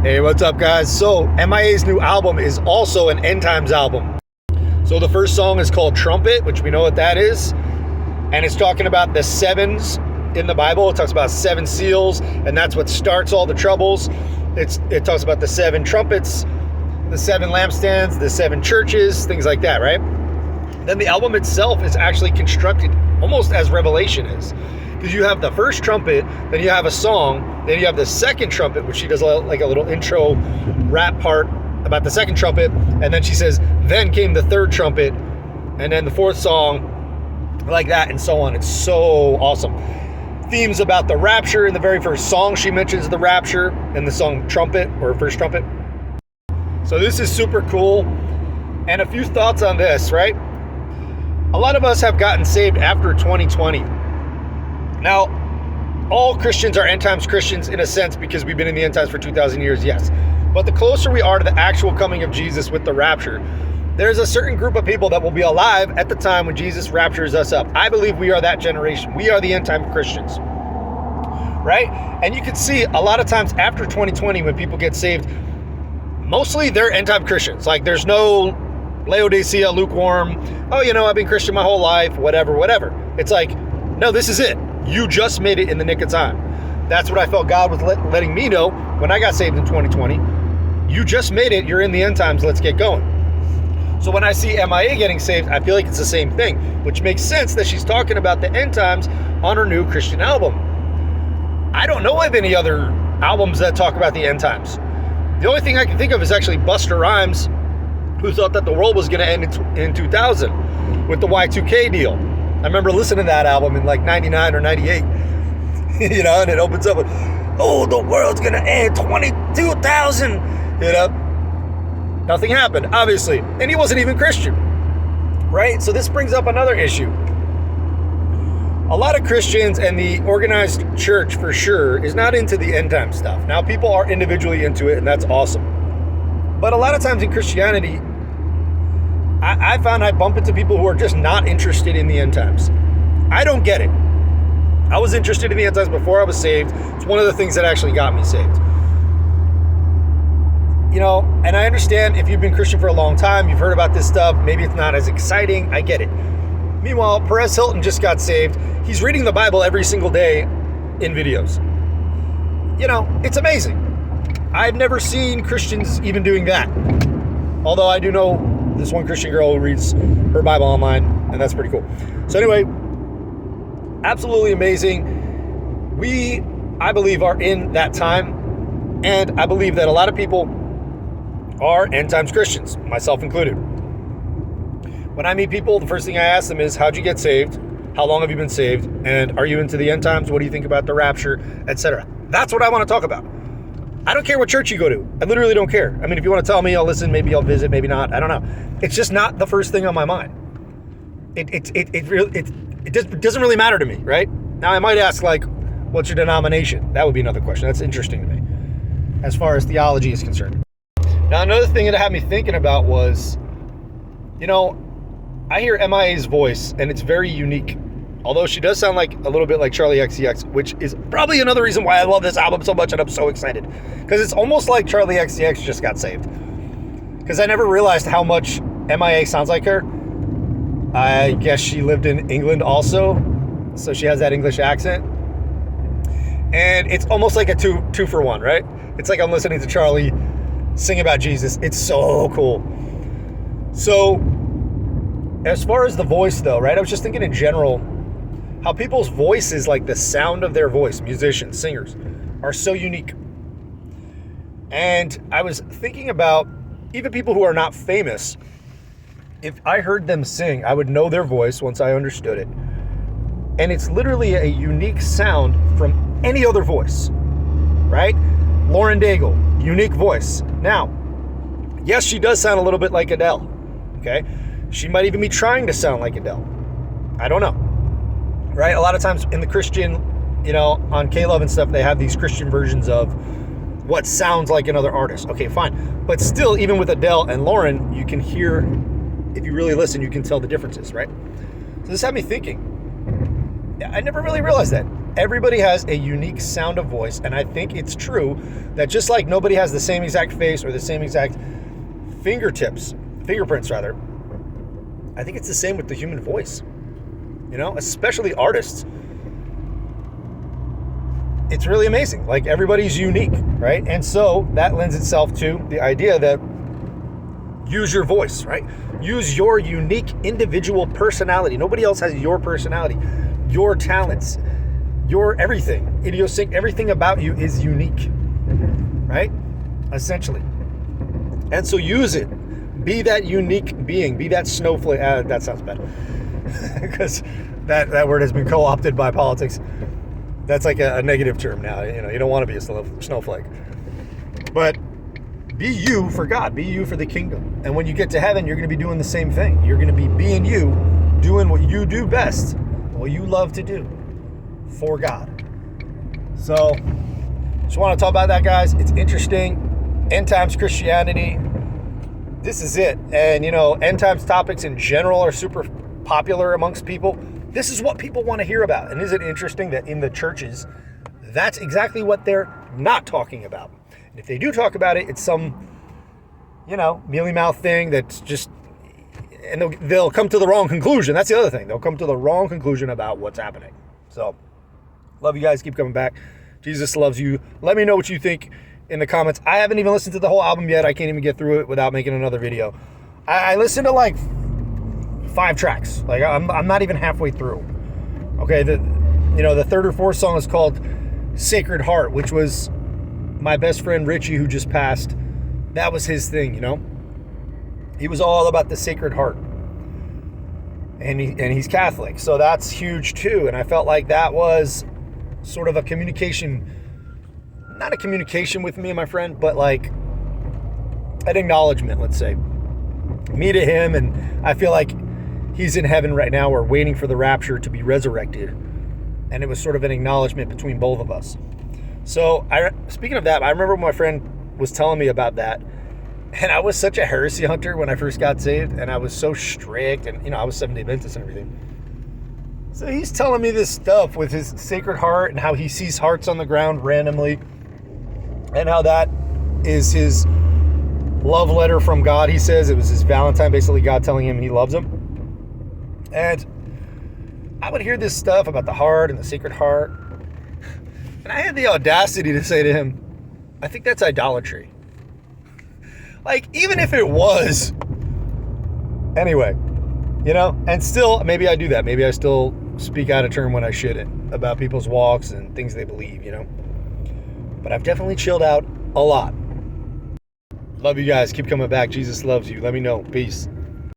Hey, what's up, guys? So, MIA's new album is also an End Times album. So, the first song is called Trumpet, which we know what that is. And it's talking about the sevens in the Bible. It talks about 7 seals, and that's what starts all the troubles. It talks about the 7 trumpets, the 7 lampstands, the 7 churches, things like that, right? Then the album itself is actually constructed almost as Revelation is. Because you have the first trumpet, then you have a song, then you have the second trumpet, which she does like a little intro rap part about the second trumpet, and then she says, then came the third trumpet, and then the fourth song, like that, and so on. It's so awesome. Themes about the rapture in the very first song, she mentions the rapture in the song Trumpet, or First Trumpet. So this is super cool. And a few thoughts on this, right? A lot of us have gotten saved after 2020. Now, all Christians are end times Christians in a sense because we've been in the end times for 2,000 years, yes. But the closer we are to the actual coming of Jesus with the rapture, there's a certain group of people that will be alive at the time when Jesus raptures us up. I believe we are that generation. We are the end time Christians, right? And you can see a lot of times after 2020 when people get saved, mostly they're end time Christians. Like there's no Laodicea, lukewarm, oh, I've been Christian my whole life, whatever. It's like, no, this is it. You just made it in the nick of time. That's what I felt God was letting me know when I got saved in 2020. You just made it. You're in the end times. Let's get going. So when I see MIA getting saved, I feel like it's the same thing, which makes sense that she's talking about the end times on her new Christian album. I don't know of any other albums that talk about the end times. The only thing I can think of is actually Busta Rhymes, who thought that the world was going to end in 2000 with the Y2K deal. I remember listening to that album in like 99 or 98, and it opens up with, oh, the world's going to end 22,000, Nothing happened, obviously. And he wasn't even Christian, right? So this brings up another issue. A lot of Christians and the organized church, for sure, is not into the end time stuff. Now, people are individually into it, and that's awesome. But a lot of times in Christianity, I found I bump into people who are just not interested in the end times. I don't get it. I was interested in the end times before I was saved. It's one of the things that actually got me saved. And I understand if you've been Christian for a long time, you've heard about this stuff, maybe it's not as exciting, I get it. Meanwhile, Perez Hilton just got saved. He's reading the Bible every single day in videos. It's amazing. I've never seen Christians even doing that. Although I do know this one Christian girl who reads her Bible online, and that's pretty cool. So anyway, absolutely amazing. We, I believe, are in that time, and I believe that a lot of people are end times Christians, myself included. When I meet people, the first thing I ask them is, how'd you get saved? How long have you been saved? And are you into the end times? What do you think about the rapture, etc.? That's what I want to talk about. I don't care what church you go to. I literally don't care. I mean, if you want to tell me, I'll listen, maybe I'll visit, maybe not. I don't know. It's just not the first thing on my mind. It just doesn't really matter to me, right? Now, I might ask, like, what's your denomination? That would be another question. That's interesting to me as far as theology is concerned. Now, another thing that had me thinking about was, I hear MIA's voice, and it's very unique. Although she does sound like a little bit like Charli XCX, which is probably another reason why I love this album so much and I'm so excited. Because it's almost like Charli XCX just got saved. Because I never realized how much MIA sounds like her. I guess she lived in England also, so she has that English accent. And it's almost like a two for one, right? It's like I'm listening to Charli sing about Jesus. It's so cool. So, as far as the voice though, right? I was just thinking in general, how people's voices, like the sound of their voice, musicians, singers, are so unique. And I was thinking about even people who are not famous. If I heard them sing, I would know their voice once I understood it. And it's literally a unique sound from any other voice, right? Lauren Daigle, unique voice. Now, yes, she does sound a little bit like Adele, okay? She might even be trying to sound like Adele. I don't know. Right? A lot of times in the Christian, on K-Love and stuff, they have these Christian versions of what sounds like another artist. Okay, fine. But still, even with Adele and Lauren, you can hear, if you really listen, you can tell the differences, right? So this had me thinking. I never really realized that. Everybody has a unique sound of voice, and I think it's true that just like nobody has the same exact face or the same exact fingerprints rather, I think it's the same with the human voice, especially artists. It's really amazing. Like, everybody's unique, right? And so that lends itself to the idea that use your voice, right? Use your unique individual personality. Nobody else has your personality, your talents, your everything. Everything about you is unique, right? Essentially. And so use it. Be that unique being. Be that snowflake. That sounds bad. Because that word has been co-opted by politics. That's like a negative term now. You don't want to be a snowflake. But be you for God. Be you for the kingdom. And when you get to heaven, you're going to be doing the same thing. You're going to be being you, doing what you do best, what you love to do for God. So, just want to talk about that, guys. It's interesting. End times Christianity. This is it. And, end times topics in general are super popular amongst people. This is what people want to hear about. And isn't it interesting that in the churches, that's exactly what they're not talking about. And if they do talk about it, it's some, mealy-mouth thing that's just, and they'll come to the wrong conclusion. That's the other thing. They'll come to the wrong conclusion about what's happening. So, love you guys. Keep coming back. Jesus loves you. Let me know what you think in the comments. I haven't even listened to the whole album yet. I can't even get through it without making another video. I listened to like 5 tracks. Like, I'm not even halfway through. Okay, the third or fourth song is called Sacred Heart, which was my best friend Richie, who just passed. That was his thing, He was all about the Sacred Heart. And he's Catholic, so that's huge too. And I felt like that was sort of a communication, not a communication with me and my friend, but like an acknowledgement, let's say. Me to him, and I feel like he's in heaven right now. We're waiting for the rapture to be resurrected. And it was sort of an acknowledgement between both of us. So, speaking of that, I remember my friend was telling me about that. And I was such a heresy hunter when I first got saved. And I was so strict. And, I was Seventh-day Adventist and everything. So he's telling me this stuff with his Sacred Heart and how he sees hearts on the ground randomly. And how that is his love letter from God. He says it was his Valentine, basically God telling him he loves him. And I would hear this stuff about the heart and the Sacred Heart. And I had the audacity to say to him, I think that's idolatry. Like, even if it was. Anyway, and still, maybe I do that. Maybe I still speak out of turn when I shouldn't about people's walks and things they believe, But I've definitely chilled out a lot. Love you guys. Keep coming back. Jesus loves you. Let me know. Peace.